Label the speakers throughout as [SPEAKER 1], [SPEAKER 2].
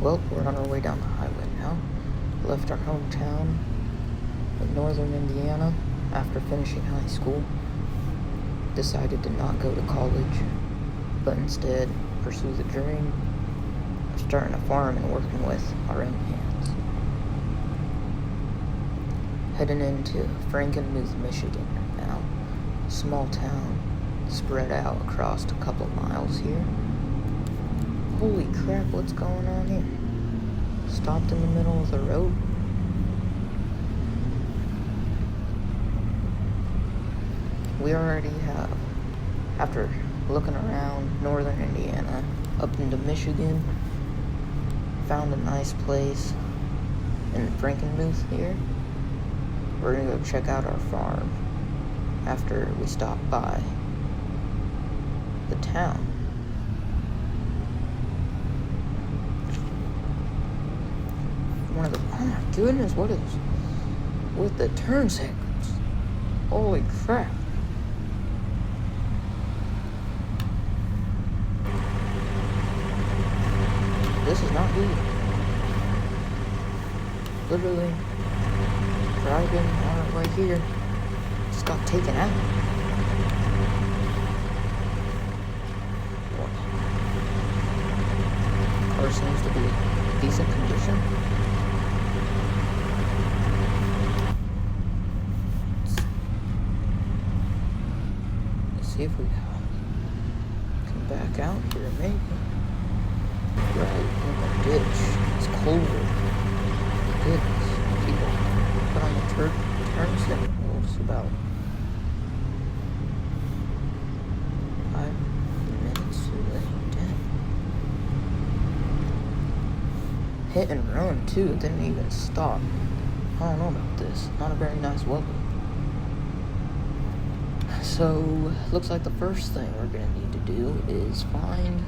[SPEAKER 1] Well, we're on our way down the highway now. Left our hometown in northern Indiana after finishing high school. Decided to not go to college, but instead pursue the dream of starting a farm and working with our own hands. Heading into Frankenmuth, Michigan now. Small town, spread out across a couple miles here. Holy crap, what's going on here? Stopped in the middle of the road. We already have, after looking around northern Indiana, up into Michigan, found a nice place in Frankenmuth here. We're gonna go check out our farm after we stop by the town. Oh my goodness, what is with the turn signals? Holy crap. This is not good. Literally driving on our way here, just got taken out. Car seems to be in decent condition. Let's see if we can back out here, maybe. Right in the ditch. It's colder. Goodness. People put on the turn signals about 5 minutes too late. Damn. Hit and run too. It didn't even stop. I don't know about this. Not a very nice weather. So, looks like the first thing we're gonna need to do is find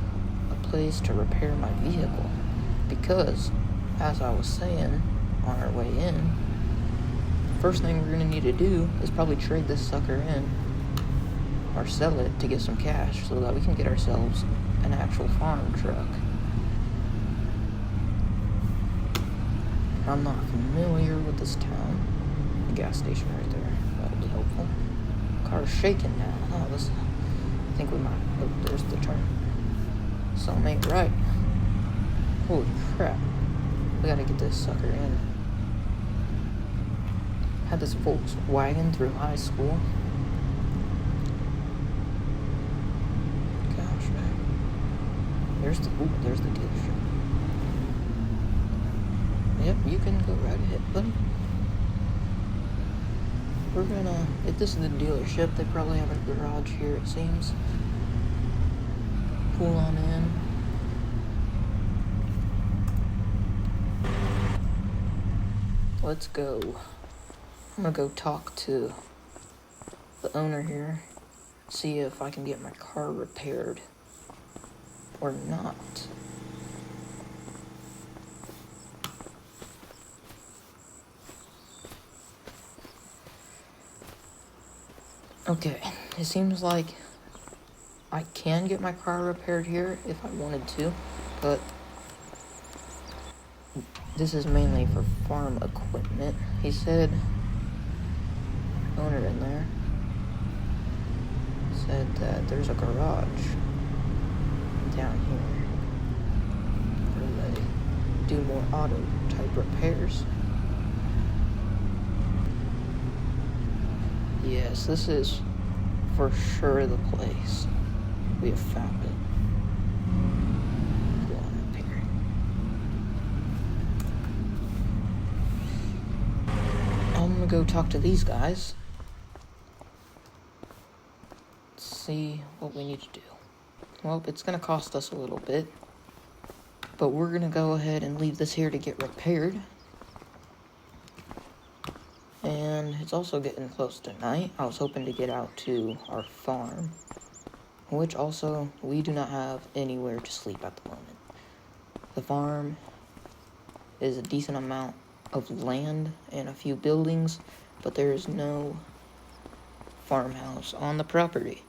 [SPEAKER 1] a place to repair my vehicle, because, as I was saying on our way in, first thing we're gonna need to do is probably trade this sucker in or sell it to get some cash so that we can get ourselves an actual farm truck. I'm not familiar with this town. The gas station right there. That'll be helpful. Car's shaking now. Oh, this. I think we might. Oh, there's the turn. Something ain't right. Holy crap. We gotta get this sucker in. Had this Volkswagen through high school. Gosh, man. There's the dealership. Yep, you can go right ahead, buddy. We're gonna, if this is the dealership, they probably have a garage here, it seems. Pull on in. Let's go. I'm gonna go talk to the owner here, see if I can get my car repaired or not. Okay, it seems like I can get my car repaired here if I wanted to, but this is mainly for farm equipment. He said, owner in there, said that there's a garage down here where they do more auto type repairs. Yes, this is for sure the place. We have found it. Go on up here. I'm gonna go talk to these guys. See what we need to do. Well, it's gonna cost us a little bit, but we're gonna go ahead and leave this here to get repaired. And it's also getting close to night. I was hoping to get out to our farm, which also we do not have anywhere to sleep at the moment. The farm is a decent amount of land and a few buildings, but there is no farmhouse on the property.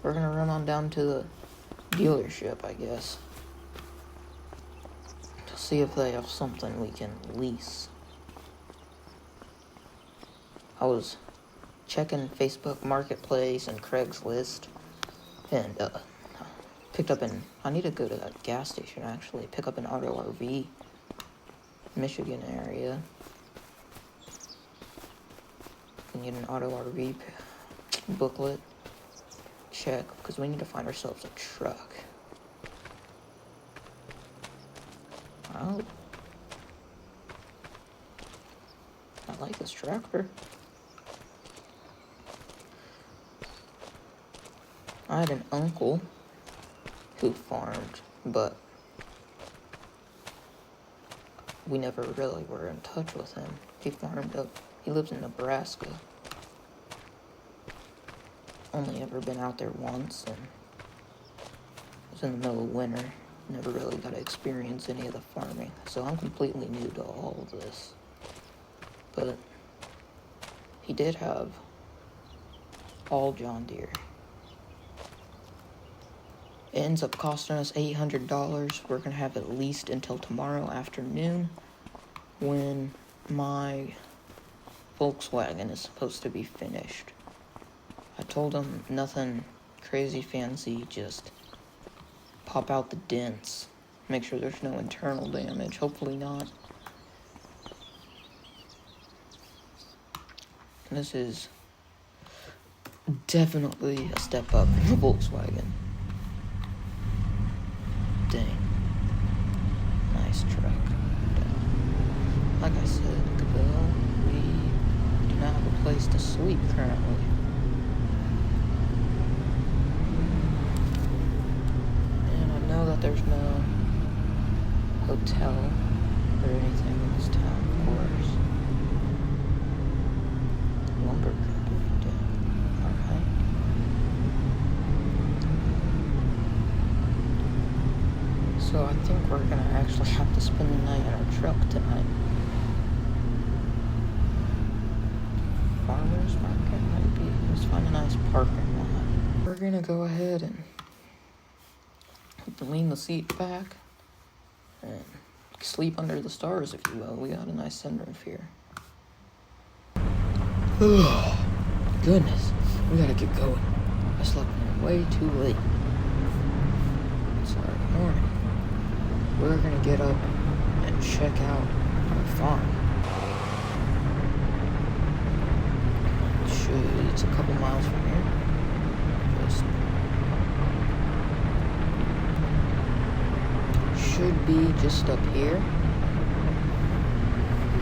[SPEAKER 1] We're gonna run on down to the dealership, I guess. see if they have something we can lease. I was checking Facebook Marketplace and Craigslist, and I need to go to that gas station actually, pick up an auto RV, Michigan area. We need an auto RV booklet. Check, because we need to find ourselves a truck. Oh. I like this tractor. I had an uncle who farmed, but we never really were in touch with him. He lives in Nebraska. Only ever been out there once, and it was in the middle of winter. Never really got to experience any of the farming, so I'm completely new to all of this. But he did have all John Deere. It ends up costing us $800. We're gonna have at least until tomorrow afternoon, when my Volkswagen is supposed to be finished. I told him nothing crazy fancy, just pop out the dents, make sure there's no internal damage, hopefully not. This is definitely a step up from the Volkswagen. Dang. Nice truck. Like I said, well, we do not have a place to sleep currently. And I know that there's no hotel or anything in this town, of course. Lumber company, damn. Alright. So I think we're gonna actually have to spend the night in our truck tonight. Farmer's market might be. Let's find a nice parking lot. We're gonna go ahead and lean the seat back and sleep under the stars, if you will. We got a nice sunroof here. Oh, goodness. We gotta get going. I slept in way too late. Saturday morning. We're gonna get up and check out our farm. It's a couple miles from here. Should be just up here.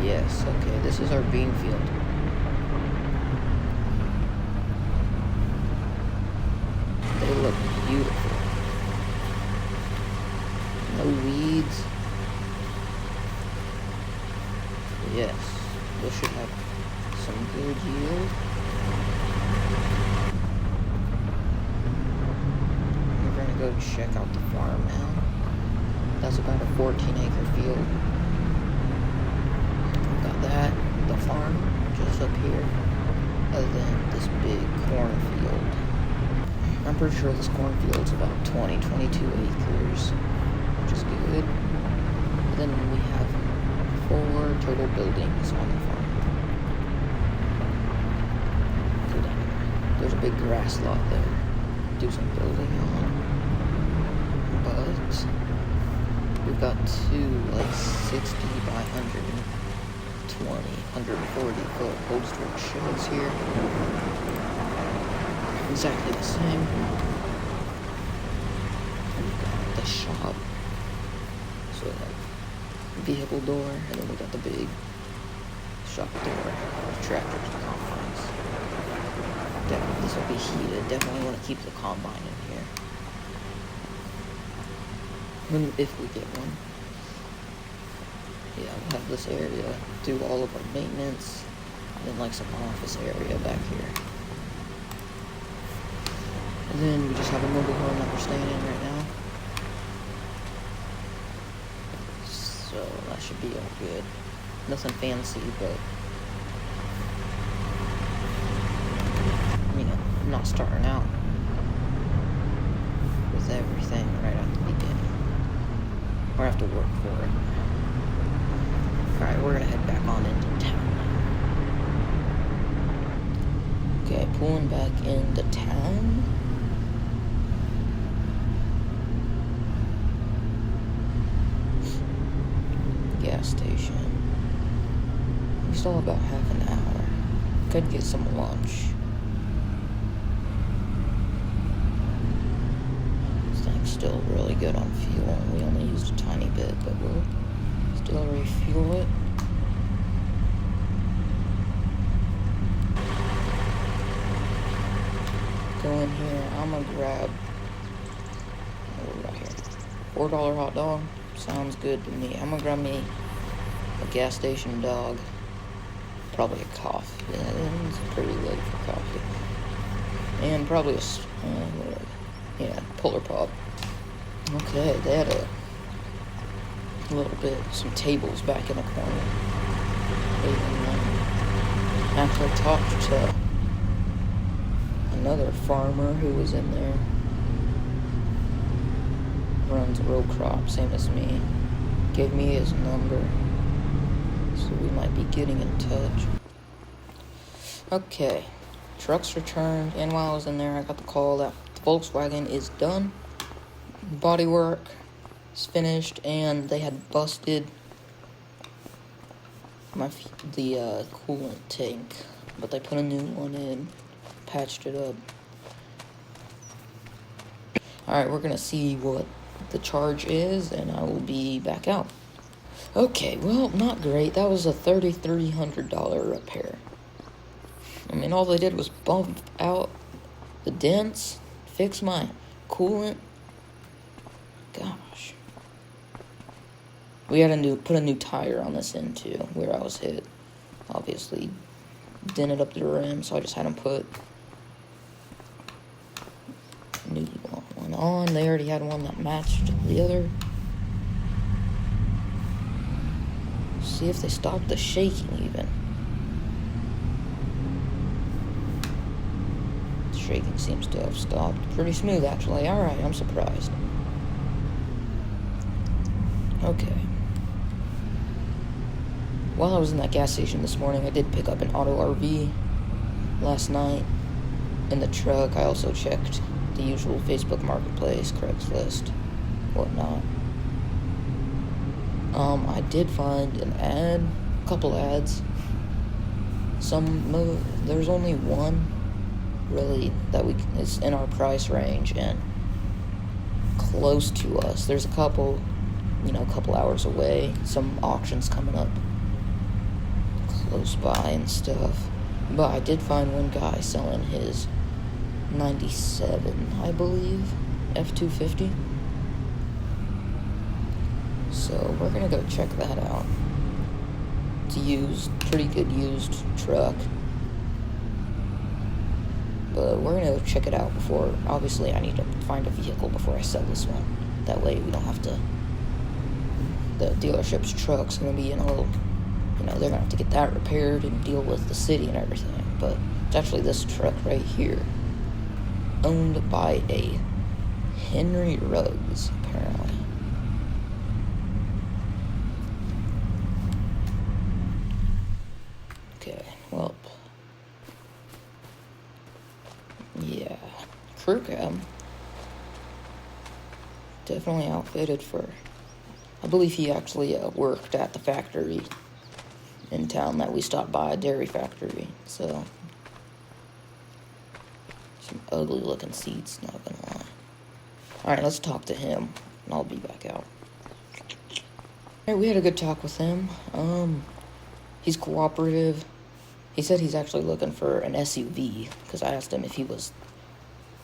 [SPEAKER 1] Yes, okay, this is our bean field. They look beautiful. No weeds. Yes, this should have some good yield. We're gonna go check out the farm now. That's about a 14-acre field. We've got that, the farm, just up here, and then this big cornfield. I'm pretty sure this cornfield's about 22 acres, which is good. And then we have 4 total buildings on the farm. There's a big grass lot there. Do some building on. But we've got 2 like 60 by 140 foot cold storage sheds here. Exactly the same. We've got the shop. So like vehicle door, and then we got the big shop door with tractors and combines. Definitely, this will be heated. Definitely want to keep the combine in here. If we get one. Yeah, we'll have this area, do all of our maintenance, and then like some office area back here. And then we just have a mobile home that we're staying in right now. So that should be all good. Nothing fancy, but you know, I'm not starting out with everything right at the beginning. or have to work for it. Alright, we're gonna head back on into town. Okay, pulling back into town. Gas station. We still have about half an hour. Could get some lunch. This thing's still really good on fuel. We only used a tiny bit, but we'll still refuel it. Go in here. I'm gonna grab, what we got here? $4 hot dog. Sounds good to me. I'm gonna grab me a gas station dog. Probably a coffee. Yeah, it's pretty late for coffee. And probably Polar Pop. Okay, they had a little bit, some tables back in the corner. Actually talked to another farmer who was in there. Runs a row crop, same as me. Gave me his number. So we might be getting in touch. Okay. Truck's returned, and while I was in there, I got the call that the Volkswagen is done. Bodywork is finished, and they had busted the coolant tank, but they put a new one in, patched it up. Alright, we're gonna see what the charge is, and I will be back out. Okay, well, not great. That was a $3,300 repair. I mean, all they did was bump out the dents, fix my coolant. Gosh. We had put a new tire on this end too, where I was hit. Obviously, dented up the rim, so I just had them put a new one on. They already had one that matched the other. See if they stopped the shaking even. The shaking seems to have stopped. Pretty smooth actually. Alright, I'm surprised. Okay. While I was in that gas station this morning, I did pick up an auto RV last night in the truck. I also checked the usual Facebook Marketplace, Craigslist, whatnot. I did find an ad, a couple ads. There's only one, really, that is in our price range and close to us. There's a couple hours away. Some auctions coming up close by and stuff. But I did find one guy selling his 97, I believe, F250. So we're gonna go check that out. It's a pretty good used truck. But we're gonna go check it out before, obviously I need to find a vehicle before I sell this one. That way we don't have to, the dealership's truck's gonna be in a little, they're gonna have to get that repaired and deal with the city and everything. But it's actually this truck right here, owned by a Henry Ruggs, apparently. Okay, well, yeah, crew cab, definitely outfitted for, I believe he actually worked at the factory in town that we stopped by, a dairy factory, so, some ugly looking seats, not gonna lie. Alright, let's talk to him, and I'll be back out. Alright, we had a good talk with him. He's cooperative. He said he's actually looking for an SUV, because I asked him if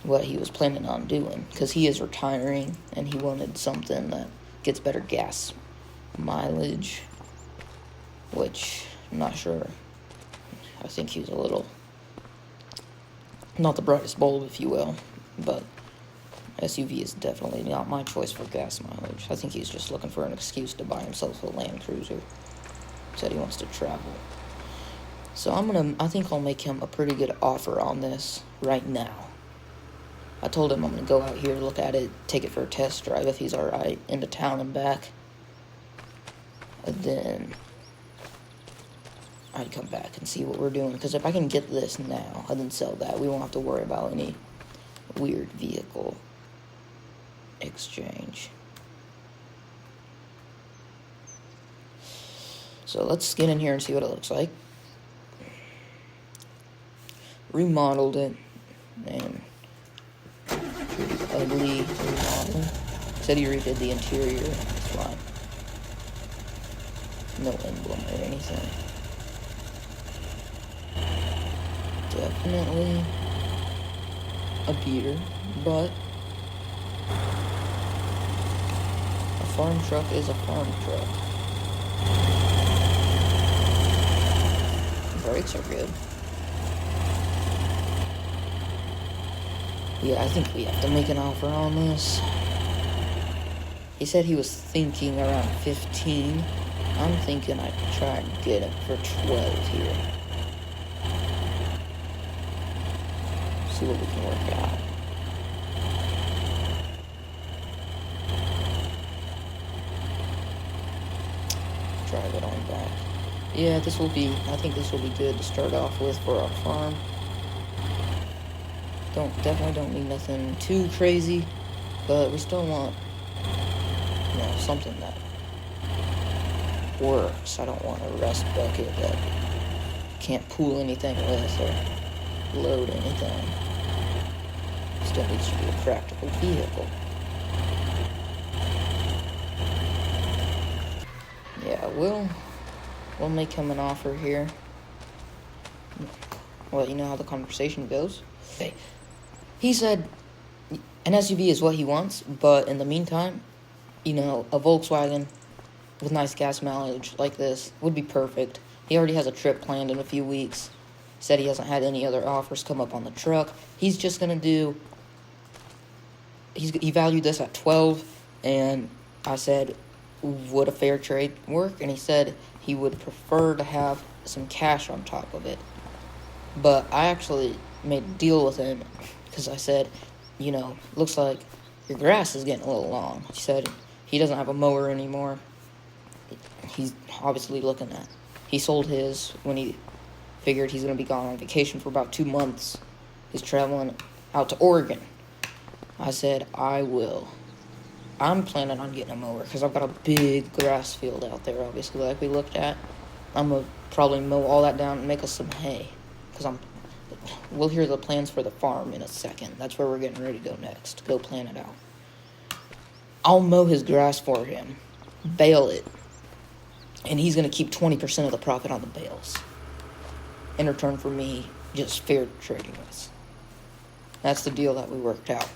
[SPEAKER 1] what he was planning on doing, because he is retiring, and he wanted something that gets better gas mileage, which I'm not sure. I think he's a little, not the brightest bulb, if you will, but SUV is definitely not my choice for gas mileage. I think he's just looking for an excuse to buy himself a Land Cruiser. Said he wants to travel. So I think I'll make him a pretty good offer on this right now. I told him I'm gonna go out here, look at it, take it for a test drive if he's alright, into town and back, But then I'd come back and see what we're doing. Because if I can get this now and then sell that, we won't have to worry about any weird vehicle exchange. So let's get in here and see what it looks like. Remodeled it, and pretty ugly remodel. Said he redid the interior. It's fine. No emblem or anything. Definitely a beater, but a farm truck is a farm truck. Brakes are good. Yeah, I think we have to make an offer on this. He said he was thinking around 15. I'm thinking I could try and get it for 12 here. See what we can work out. Drive it on back. Yeah, I think this will be good to start off with for our farm. Definitely don't need nothing too crazy, but we still want, something that works. I don't want a rust bucket that can't pull anything with or load anything. Still needs to be a practical vehicle. Yeah, we'll make him an offer here. I'll let you know how the conversation goes. Okay. He said an SUV is what he wants, but in the meantime, a Volkswagen with nice gas mileage like this would be perfect. He already has a trip planned in a few weeks. Said he hasn't had any other offers come up on the truck. He's just going to do... He valued this at 12, and I said, would a fair trade work? And he said he would prefer to have some cash on top of it. But I actually made a deal with him because I said, looks like your grass is getting a little long. He said he doesn't have a mower anymore. He's obviously looking at... He sold his when he figured he's going to be gone on vacation for about 2 months. He's traveling out to Oregon. I said, I will. I'm planning on getting a mower because I've got a big grass field out there, obviously, like we looked at. I'm going to probably mow all that down and make us some hay because we'll hear the plans for the farm in a second. That's where we're getting ready to go next. Go plan it out. I'll mow his grass for him, bale it, and he's going to keep 20% of the profit on the bales in return for me just fair trading us. That's the deal that we worked out.